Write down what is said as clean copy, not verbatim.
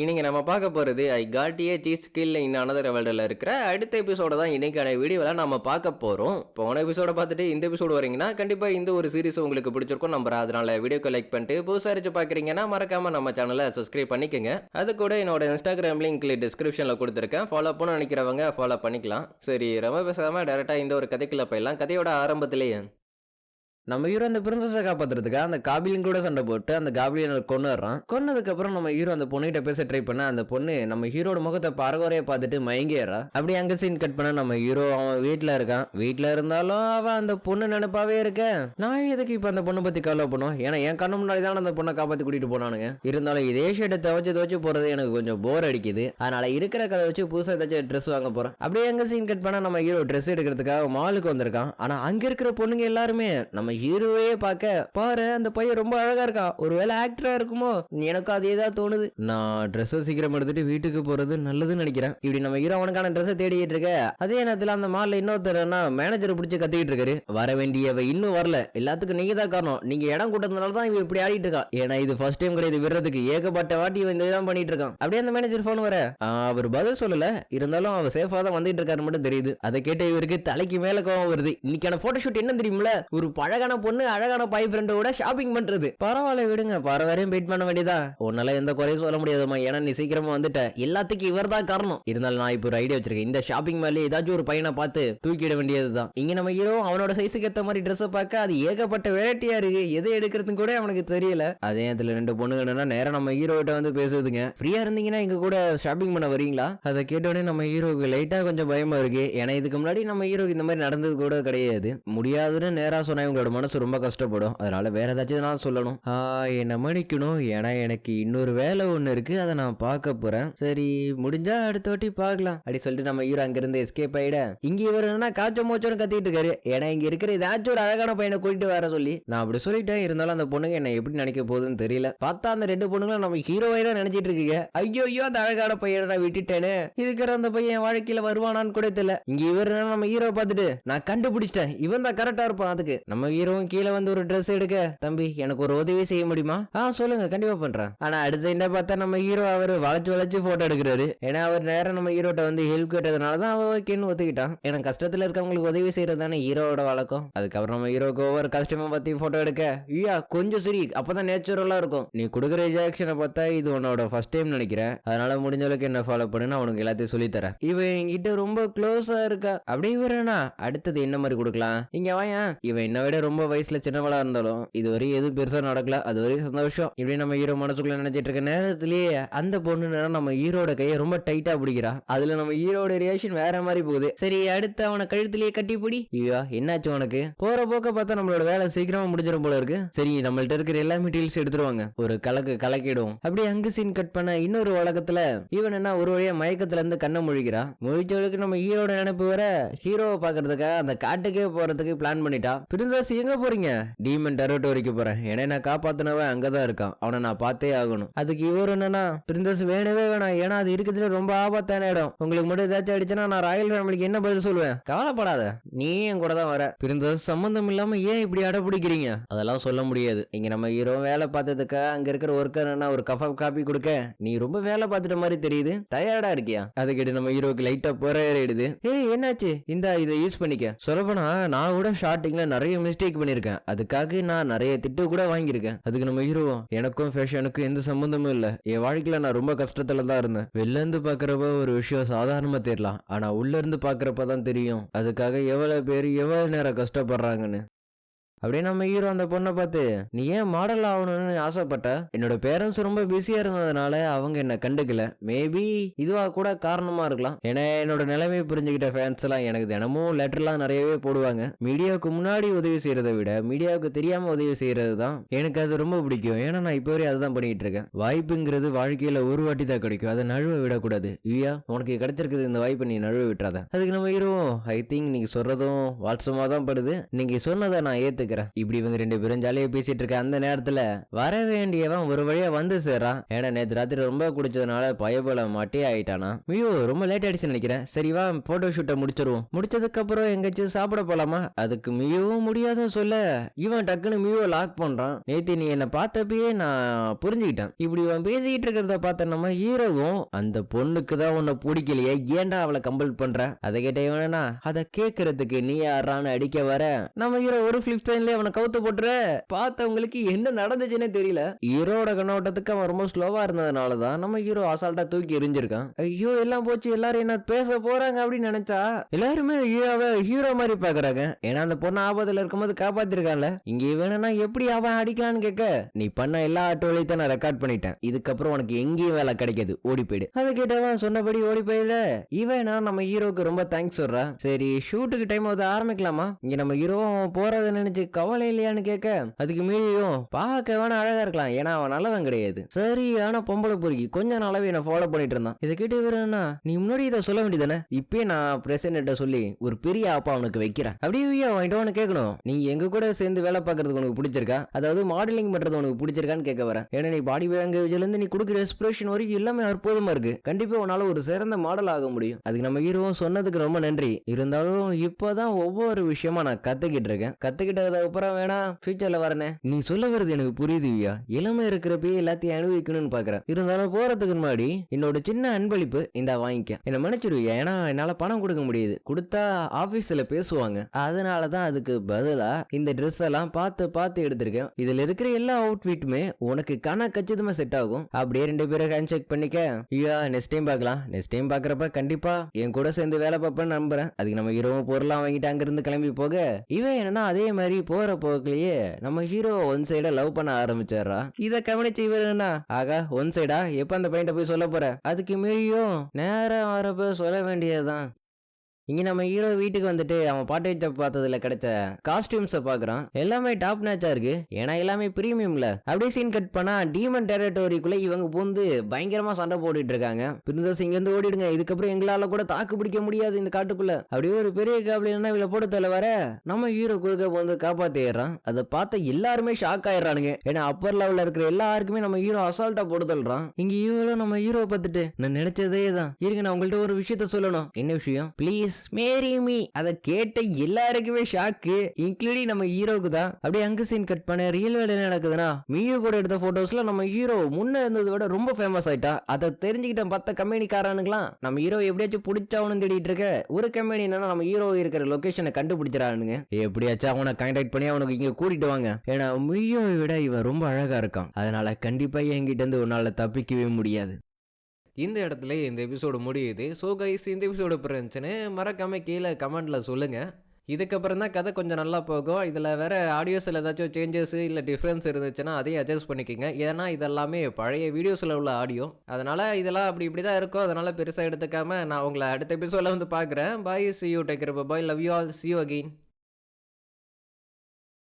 இன்னைக்கு நம்ம பார்க்க போறது I got a cheat skill in another வேர்ல்டில் இருக்கிற அடுத்த எபிசோட தான் இன்னைக்கான வீடியோவில் நம்ம பார்க்க போகிறோம். போன எபிசோட பார்த்துட்டு இந்த எபிசோடு வரீங்கன்னா கண்டிப்பாக இந்த ஒரு சீரிஸ் உங்களுக்கு பிடிச்சிருக்கும் நம்புறேன். அதனால வீடியோக்கு லைக் பண்ணிட்டு புதுசாக இருச்சு பார்க்குறீங்கன்னா மறக்காம நம்ம சேனலை சப்ஸ்கிரைப் பண்ணிக்கோங்க. அது கூட என்னோட இன்ஸ்டாகிராம் லிங்க் டிஸ்கிரிப்ஷனில் கொடுத்துருக்கேன். ஃபாலோ பண்ண நினைக்கிறவங்க ஃபாலோ பண்ணிக்கலாம். சரி, ரொம்ப பேசாமல் டேரெக்டாக இந்த ஒரு கதைக்குள்ள போயிடலாம். கதையோட ஆரம்பத்திலேயே நம்ம ஹீரோ அந்த பிரின்சஸை காப்பாத்துறதுக்கு அந்த காபிலின் கூட சண்டை போட்டு அந்த காபிலியனை கொண்டுறான். கொன்னதுக்கப்புறம் நம்ம ஹீரோ அந்த பொண்ணுகிட்ட பேச ட்ரை பண்ண அந்த பொண்ணு நம்ம ஹீரோட முகத்தை பரகுறையை பார்த்துட்டு மயங்கிடுறா. அப்படி அங்க சீன் கட் பண்ண நம்ம ஹீரோ அவன் வீட்டில் இருக்கான். வீட்டில் இருந்தாலும் அவன் அந்த பொண்ணு நினைப்பாவே இருக்க. நான் எதுக்கு இப்போ அந்த பொண்ணை பத்தி கவலை பண்ணும், ஏன்னா என் கண்ணு முன்னாடி தான் அந்த பொண்ணை காப்பாற்றி கூட்டிட்டு போனானுங்க. இருந்தாலும் இதே ஷர்ட்டை துவச்சு போறது எனக்கு கொஞ்சம் போர் அடிக்குது. அதனால இருக்கிற கதை வச்சு புதுசாக ஏதாச்சும் ட்ரெஸ் வாங்க போறேன். அப்படியே அங்க சீன் கட் பண்ண நம்ம ஹீரோ ட்ரெஸ் எடுக்கிறதுக்காக மாலுக்கு வந்திருக்கான். ஆனா அங்க இருக்கிற பொண்ணுங்க எல்லாருமே நம்ம ஹீரோவே பார்க்க பாரு அந்த பையன் ரொம்ப அழகா இருக்கான், ஒருவேளை ஆக்டரா இருக்குமோ, எனக்கு அதே தான் தோணுது. நான் ட்ரெஸ் சீக்கிரம் எடுத்துட்டு வீட்டுக்கு போறது நல்லதுன்னு நினைக்கிறேன். இப்படி நம்ம ஹீரோ அவனுக்கான ட்ரெஸ் தேடிட்டு இருக்க அதே நேரத்தில் அந்த மால்ல இன்னொருத்தர் மேனேஜர் பிடிச்சி கத்திக்கிட்டு இருக்காரு. வர வேண்டியவ இன்னும் வரல, எல்லாத்துக்கும் நீங்க தான் காரணம், நீங்க இடம் கூட்டதுனால தான் இவன் இப்படி ஆடிட்டு இருக்கான். ஏன்னா இது ஃபர்ஸ்ட் டைம் கிடையாது விடுறதுக்கு, ஏகப்பட்ட வாட்டி இவன் இந்த தான் பண்ணிட்டு இருக்கான். அப்படியே அந்த மேனேஜர் போன் வர அவர் பதில் சொல்லல. இருந்தாலும் அவர் சேஃபா தான் வந்துட்டு இருக்காரு மட்டும் தெரியுது. அதை கேட்ட இவருக்கு தலைக்கு மேல கோவம் வருது. இன்னைக்கான போட்டோஷூட் என்ன தெரியுமில, ஒரு பழகான பொண்ணு அழகான பாய் ஃப்ரெண்டோட ஷாப்பிங் பண்றது. பரவாயில்ல விடுங்க, பரவாயில்லையும் வெயிட் பண்ண வேண்டியதா. உன்னால எந்த குறையும் சொல்ல முடியாதுமா, ஏன்னா நீ சீக்கிரமா வந்துட்ட, எல்லாத்துக்கும் இவர் தான் காரணம். இருந்தாலும் நான் இப்போ ஒரு ஐடியா வச்சிருக்கேன், இந்த ஷாப்பிங் மால்ல ஏதாச்சும் ஒரு பையனை பார்த்து தூக்கிட வேண்டியதுதான். இங்க நம்ம ஹீரோ அவனோட சைஸுக்கு ஏத்த மாதிரி ட்ரெஸ் பார்க்க அது ஏகப்பட்ட வெரைட்டியா இருக்கு, எது எடுக்கிறதுன்னு கூட அவனுக்கு தெரியல. அதே இடத்துல ரெண்டு பொண்ணுங்கன்னா நேரம் நம்ம ஹீரோ கிட்ட வந்து பேசுதுங்க. ஃப்ரீயா இருந்தீங்கன்னா எங்க கூட ஷாப்பிங் பண்ண வரீங்களா? அதை கேட்டோடனே நம்ம ஹீரோக்கு லைட்டா கொஞ்சம் பயமா இருக்கு. ஏன்னா இதுக்கு முன்னாடி நம்ம ஹீரோக்கு இந்த மாதிரி நடந்தது கூட கிடையாது. முடியாதுன்னு நேரா சொன்னா இவங்களோட மனசு ரொம்ப கஷ்டப்படும். அதனால வேற ஏதாச்சும் நான் சொல்லணும். என்ன மன்னிக்கணும், ஏன்னா எனக்கு இன்னொரு வேலை ஒண்ணு இருக்கு, அதை நான் பார்க்க போறேன். சரி முடிஞ்சா அடுத்த வாட்டி பார்க்கலாம் அப்படி சொல்லிட்டு நம்ம ஹீரோ அங்கிருந்து எஸ்கேப் ஆயிட இங்க இவர் என்ன காச்சோ மோச்சோன்னு கத்திட்டு இருக்காரு. ஏன்னா இங்க இருக்கிற ஏதாச்சும் ஒரு அழகான பையனை கூட்டிட்டு வர சொல்லி நான் அப்படி சொல்லிட்டேன். இருந்தாலும் அந்த பொண்ணுங்க என்ன எப்படி நினைக்க போகுதுன்னு தெரியல. பார்த்தா அந்த ரெண்டு பொண்ணுங்களும் நம்ம ஹீரோவை தான் நினைச்சிட்டு இருக்கீங்க. ஐயோ ஐயோ அந்த அழகான பையனை நான் விட்டுட்டேன்னு, இதுக்கிற அந்த பையன் வாழ்க்கையில வருவானான்னு கூட தெரியல. இங்க இவர் நம்ம ஹீரோவை பார்த்துட்டு நான் கண்டுபிடிச்சிட்டேன், இவன் தான் கரெக்டா இருப்பான். அதுக்கு நம்ம ஹீரோவும் கீழே வந்து ஒரு ட்ரெஸ் எடுக்க, தம்பி எனக்கு ஒரு உதவி செய்ய முடியுமா? சொல்லுங்க கண்டிப்பா பண்றேன். ஆனா அடுத்த என்ன பார்த்தா நம்ம ஹீரோ அவர் வளைச்சு போட்டோ எடுக்கிறாரு. ஏன்னா அவர் நேரம் நம்ம ஹீரோட்ட வந்து ஹெல்ப் கேட்டதுனாலதான் அவன் ஓகேன்னு ஒத்துக்கிட்டான். ஏன்னா கஷ்டத்துல இருக்கவங்களுக்கு உதவி செய்யறதானே ஹீரோட வழக்கம். அதுக்கப்புறம் நம்ம ஹீரோக்கு ஒவ்வொரு கஷ்டமா பத்தி போட்டோ எடுக்க, ஐயா கொஞ்சம் சரி அப்பதான் நேச்சுரலா இருக்கும். நீ கொடுக்குற ரியாக்ஷனை பார்த்தா இது உன்னோட ஃபர்ஸ்ட் டைம் நினைக்கிறேன், அதனால முடிஞ்ச அளவுக்கு என்ன ஃபாலோ பண்ணு, அவனுக்கு எல்லாத்தையும் சொல்லித்தரேன். இவன் என்கிட்ட ரொம்ப க்ளோஸா இருக்கா. அப்படி இவரேனா அடுத்தது என்ன மாதிரி கொடுக்கலாம், இங்க வாயா. இவன் என்ன விட ரொம்ப வயசுல சின்னவளா இருந்தாலும் இதுவரை எதுவும் பெருசா நடக்கல, அது வரை சந்தோஷம். இப்படி நம்ம ஹீரோ மனசுக்குள்ள நினைச்சிட்டு இருக்க நேரத்திலேயே அந்த பொண்ணு நம்ம ஹீரோட கையை ரொம்ப டைட்டா பிடிக்கிறா. அதுல நம்ம ஹீரோட ரியாக்ஷன் வேற மாதிரி போகுது. சரி அடுத்து அவனை கழுத்திலேயே கட்டி பிடி. ஐயா என்னாச்சு உனக்கு? போற போக்க பார்த்தா நம்மளோட வேலை சீக்கிரமா முடிஞ்சிடும் போல இருக்கு. சரி நம்மள்ட்ட இருக்கிற எல்லா மெட்டீரியல்ஸ் எடுத்துருவாங்க, ஒரு கலக்கிடும். அப்படியே அங்கு சீன் கட் பண்ண இன்னொரு உலகத்துல இவன் என்ன ஒரு வழியா மயக்கத்துல இருந்து கண்ணை முழிக்கிறா. முழிச்சவளுக்கு நம்ம ஹீரோட நினைப்பு வர ஹீரோவை பாக்குறதுக்காக அந்த காட்டுக்கே போறதுக்கு பிளான் பண்ணிட்டா. பிரின்சஸ் எங்க போறீங்க? டீமன் டெரிட்டரிக்கு போறேன், ஏன்னா நான் காப்பாத்தினவன் அங்கதான் இருக்கான், அவனை நான் பார்த்தே ஆகணும். அதுக்கு இவர் என்னன்னா பிரின்சஸ் வேணவே வேணாம், ஏன்னா அது இருக்கிறதுல ரொம்ப ஆபத்தான இடம், உங்களுக்கு மட்டும் ஏதாச்சும் அடிச்சுன்னா நான் ராயல் ஃபேமிலிக்கு என்ன பதில் சொல்லுவேன், கவலைப்படாத நீ என் கூட தான் வர. பிரின்சஸ் சம்பந்தம் இல்லாம ஏன் இப்படி அடப்பிடிக்கிறீங்க? அதெல்லாம் சொல்ல முடியாது. இங்க நம்ம ஹீரோ வேலை பார்த்ததுக்கு அங்க இருக்கிற ஒர்க்கர் ஒரு கப் ஆஃப் காபி கொடுக்க, நீ ரொம்ப வேலை பார்த்துட்ட மாதிரி தெரியுது, டயர்டா இருக்கியா? அது கேட்டு நம்ம ஹீரோக்கு லைட்டா போராடுது. ஏய் என்னாச்சு, இந்த இதை யூஸ் பண்ணிக்க. சொல்லப்போனா நான் கூட ஸ்டார்டிங்ல நிறைய மிஸ்டேக் பண்ணிருக்கேன், அதுக்காக நான் நிறைய திட்டு கூட வாங்கியிருக்கேன். அதுக்கு நம்ம ஹீரோ எனக்கும் ஃபேஷனுக்கும் எந்த சம்பந்தமும் இல்ல, என் வாழ்க்கையில நான் ரொம்ப கஷ்டத்துல தான் இருந்தேன். வெளில இருந்து பாக்குறப்ப ஒரு விஷயம் சாதாரணமா தெரியலாம், ஆனா உள்ள இருந்து பாக்குறப்பதான் தெரியும் அதுக்காக எவ்வளவு பேர் எவ்வளவு நேரம் கஷ்டப்படுறாங்கன்னு. அப்படியே நம்ம ஹீரோ அந்த பொண்ணை பார்த்து நீ ஏன் மாடல் ஆகணும்னு ஆசைப்பட்ட? என்னோட பேரண்ட்ஸ் ரொம்ப பிஸியா இருந்ததுனால அவங்க என்ன கண்டுக்கல, மேபி இதுவா கூட காரணமா இருக்கலாம். ஏன்னா என்னோட நிலைமையை புரிஞ்சுக்கிட்ட ஃபேன்ஸ் எல்லாம் எனக்கு தினமும் லெட்டர்லாம் நிறையவே போடுவாங்க. மீடியாவுக்கு முன்னாடி உதவி செய்யறதை விட மீடியாவுக்கு தெரியாம உதவி செய்யறது தான் எனக்கு அது ரொம்ப பிடிக்கும். ஏன்னா நான் இப்போ வரை அதுதான் பண்ணிட்டு இருக்கேன். வாய்ப்புங்கிறது வாழ்க்கையில ஒரு வாட்டி தான் கிடைக்கும், அதை நழுவ விடக்கூடாது. ஐயா உனக்கு கிடைச்சிருக்குது இந்த வாய்ப்பை, நீ நழுவ விட்டுறாத. அதுக்கு நம்ம ஹீரோ ஐ திங்க் நீங்க சொல்றதும் வாட்ஸ்அப்பா தான் படுது, நீங்க சொன்னதை நான் ஏத்துக்க, இருக்கிறேன். இப்படி இவங்க 2 பேரும் ஜாலியா பேசிட்டு இருக்க அந்த நேரத்துல வர வேண்டியவன் ஒரு வழியா வந்து சேர்றான். ஏன்னா நேற்று ராத்திரி ரொம்ப குடிச்சதுனால பயபல மாட்டி ஆயிட்டானா. ஐயோ ரொம்ப லேட் ஆயிடுச்சுன்னு நினைக்கிறேன். சரி வா போட்டோ ஷூட்டை முடிச்சிருவோம். முடிச்சதுக்கு அப்புறம் எங்கேயாச்சும் சாப்பிட போலாமா? அதுக்கு மிகவும் முடியாதுன்னு சொல்ல இவன் டக்குன்னு மியூவை லாக் பண்றான். நேத்து நீ என்ன பார்த்தப்பயே நான் புரிஞ்சுக்கிட்டேன். இப்படி இவன் பேசிக்கிட்டு இருக்கிறத பார்த்த நம்ம ஹீரோவும் அந்த பொண்ணுக்கு தான் உன்னை பிடிக்கலையே, ஏன்டா அவளை கம்பல் பண்ற? அதை கேட்ட இவனா அதை கேட்கறதுக்கு நீ யாரான்னு அடிக்க வர நம்ம ஹீரோ ஒரு ஃபிளிப் சைன்ல அவனை கவுத்து போட்டுற. பார்த்தவங்களுக்கு என்ன நடந்துச்சுன்னே தெரியல. ஹீரோட கண்ணோட்டத்துக்கு அவன் ரொம்ப ஸ்லோவா இருந்ததுனாலதான் நம்ம ஹீரோ அசால்ட்டா தூக்கி எரிஞ்சிருக்கான். ஐயோ எல்லாம் போச்சு, எல்லாரும் என்ன பேச போறாங்க அப்படின்னு நினைச்சா எல்லாருமே ஹீரோ மாதிரி பாக்குறாங்க. ஏன்னா அந்த பொண்ணு ஆபத்துல இருக்கும்போது காப்பாத்திருக்கான்ல. இங்க வேணும்னா எப்படி அவன் அடிக்கலான்னு கேட்க நீ பண்ண எல்லா ஆட்டோலையும் நான் ரெக்கார்ட் பண்ணிட்டேன், இதுக்கப்புறம் உனக்கு எங்கேயும் வேலை கிடைக்காது, ஓடி போயிடு. அதை கேட்டவன் சொன்னபடி ஓடி போயிட இவனா நம்ம ஹீரோக்கு ரொம்ப தேங்க்ஸ் சொல்றா. சரி ஷூட்டுக்கு டைம் வந்து ஆரம்பிக்கலாமா? இங்க நம்ம ஹீரோ போறத நினைச்சு கவலை இல்லையான்னு கேட்க அதுக்கு மீறியும் பார்க்க வேணா அழகா இருக்கலாம், ஏன்னா அவன் நல்லவன் கிடையாது, சரி ஆனா பொம்பளை பொறுக்கி கொஞ்ச நாளாவே என்ன ஃபாலோ பண்ணிட்டு இருந்தான். இதை கேட்டு வேணும்னா நீ முன்னாடி இதை சொல்ல வேண்டியதானே, இப்பயே நான் பிரசிடென்ட்ட சொல்லி ஒரு பெரிய ஆப்பா அவனுக்கு வைக்கிறேன். அப்படியே அவன்கிட்ட கேட்கணும், நீ எங்க கூட சேர்ந்து வேலை பார்க்கறதுக்கு உனக்கு பிடிச்சிருக்கா, அதாவது மாடலிங் பண்றது உனக்கு பிடிச்சிருக்கான்னு கேட்க வரேன். ஏன்னா நீ பாடி லாங்குவேஜ்ல இருந்து நீ கொடுக்குற எக்ஸ்பிரஷன் வரைக்கும் எல்லாமே அற்புதமா இருக்கு, கண்டிப்பா உன்னால ஒரு சிறந்த மாடல் ஆக முடியும். அதுக்கு நம்ம ஹீரோவும் சொன்னதுக்கு ரொம்ப நன்றி. இருந்தாலும் இப்பதான் ஒவ்வொரு விஷயமா நான் கத்துக்கிட்டு இருக்கேன், கத்துக்கிட்டதுக்கு அப்புறம் வேணா ஃபியூச்சர்ல வரனே. நீ சொல்ல வருது எனக்கு புரியுது வியா, இளமை இருக்கிறப்பயே எல்லாத்தையும் அனுபவிக்கணும்னு பாக்குறேன். இருந்தாலும் போறதுக்கு முன்னாடி என்னோட சின்ன அன்பளிப்பு இந்த வாங்கிக்க, என்ன மன்னிச்சிருவியா, ஏன்னா என்னால பணம் கொடுக்க முடியுது, கொடுத்தா ஆபீஸ்ல பேசுவாங்க, அதனாலதான் அதுக்கு பதிலா இந்த ட்ரெஸ் எல்லாம் பார்த்து பார்த்து எடுத்திருக்கேன். இதுல இருக்கிற எல்லா அவுட்ஃபிட்டுமே உனக்கு கச்சிதமா செட் ஆகும். அப்படியே 2 பேரும் ஹேண்ட் ஷேக் பண்ணிக்க ஐயா நெக்ஸ்ட் டைம் பார்க்கலாம். நெக்ஸ்ட் டைம் பாக்குறப்ப கண்டிப்பா என் கூட சேர்ந்து வேலை பார்ப்பேன்னு நம்புறேன். அதுக்கு நம்ம ஹீரோ பொருளாம் வாங்கிட்டு அங்கிருந்து கிளம்பி போக இவன் என்னன்னா அதே மாதிரி போற போக்கிலேயே நம்ம ஹீரோ ஒன் சைடா லவ் பண்ண ஆரம்பிச்சாரா. இதை கவனிச்சு இவர் என்ன ஆகா ஒன் சைடா எப்ப அந்த பையன்ட்ட போய் சொல்ல போற, அதுக்கு மீறியும் நேரம் வரப்ப சொல்ல வேண்டியதுதான். இங்க நம்ம ஹீரோ வீட்டுக்கு வந்துட்டு அவன் பாட்டு வச்ச பார்த்ததுல கிடைச்ச காஸ்டியூம்ஸை பாக்குறான். எல்லாமே டாப் நேச்சா இருக்கு, ஏன்னா எல்லாமே பிரீமியம்ல. அப்படியே சீன் கட் பண்ணா டீமன் டெரிட்டோரிக்குள்ள இவங்க பூந்து பயங்கரமா சண்டை போட்டுட்டு இருக்காங்க. பிரின்சஸ் இங்க இருந்து ஓடிடுங்க, இதுக்கப்புறம் எங்களால கூட தாக்கு பிடிக்க முடியாது இந்த காட்டுக்குள்ள. அப்படியே ஒரு பெரிய காப்ளினா இவளை போட்டு தள்ள வர நம்ம ஹீரோ குறுக்க வந்து காப்பாத்திடுறான். அதை பார்த்த எல்லாருமே ஷாக் ஆயிடுறானுங்க, ஏன்னா அப்பர் லெவல்ல இருக்கிற எல்லாருக்குமே நம்ம ஹீரோ அசால்ட்டா போட்டு தள்ளுறான். இங்க இவளும் நம்ம ஹீரோ பார்த்துட்டு நான் நினைச்சதே தான், இருங்க நான் உங்கள்ட்ட ஒரு விஷயத்த சொல்லணும். என்ன விஷயம்? Please marry me. அதை கேட்ட எல்லாருக்குமே ஷாக்கு, இன்க்ளூடிங் நம்ம ஹீரோக்கு தான். அப்படியே அங்க சீன் கட் பண்ண ரியல் வேலை என்ன நடக்குதுன்னா மியூ கூட எடுத்த போட்டோஸ்ல நம்ம ஹீரோ முன்ன இருந்ததை விட ரொம்ப ஃபேமஸ் ஆயிட்டா. அதை தெரிஞ்சுக்கிட்ட 10 கம்பெனிக்காரனுங்களாம் நம்ம ஹீரோ எப்படியாச்சும் பிடிச்சவனு தேடிட்டு இருக்க. ஒரு கம்பெனி என்னன்னா நம்ம ஹீரோ இருக்கிற லொகேஷனை கண்டுபிடிச்சிடானுங்க. எப்படியாச்சும் அவனை கான்டாக்ட் பண்ணி அவனுக்கு இங்க கூட்டிட்டு வாங்க, ஏன்னா மியூவை விட இவன் ரொம்ப அழகா இருக்கான், அதனால கண்டிப்பா என்கிட்ட இருந்து உன்னால தப்பிக்கவே முடியாது. இந்த இடத்துல இந்த எபிசோடு முடியுது. ஸோ கைஸ் இந்த எபிசோடு இருந்துச்சுன்னு மறக்காம கீழே கமெண்ட்ல சொல்லுங்க. இதுக்கப்புறம் தான் கதை கொஞ்சம் நல்லா போகும். இதில் வேற ஆடியோஸில் ஏதாச்சும் சேஞ்சஸ் இல்லை டிஃப்ரென்ஸ் இருந்துச்சுன்னா அதையும் அட்ஜஸ்ட் பண்ணிக்கோங்க. ஏன்னா இதெல்லாமே பழைய வீடியோஸில் உள்ள ஆடியோ, அதனால் இதெல்லாம் அப்படி இப்படி தான் இருக்கும். அதனால் பெருசாக எடுத்துக்காமல் நான் உங்களை அடுத்த எபிசோடில் வந்து பார்க்குறேன். பாய், see you, take care, bye, love you all, see you again.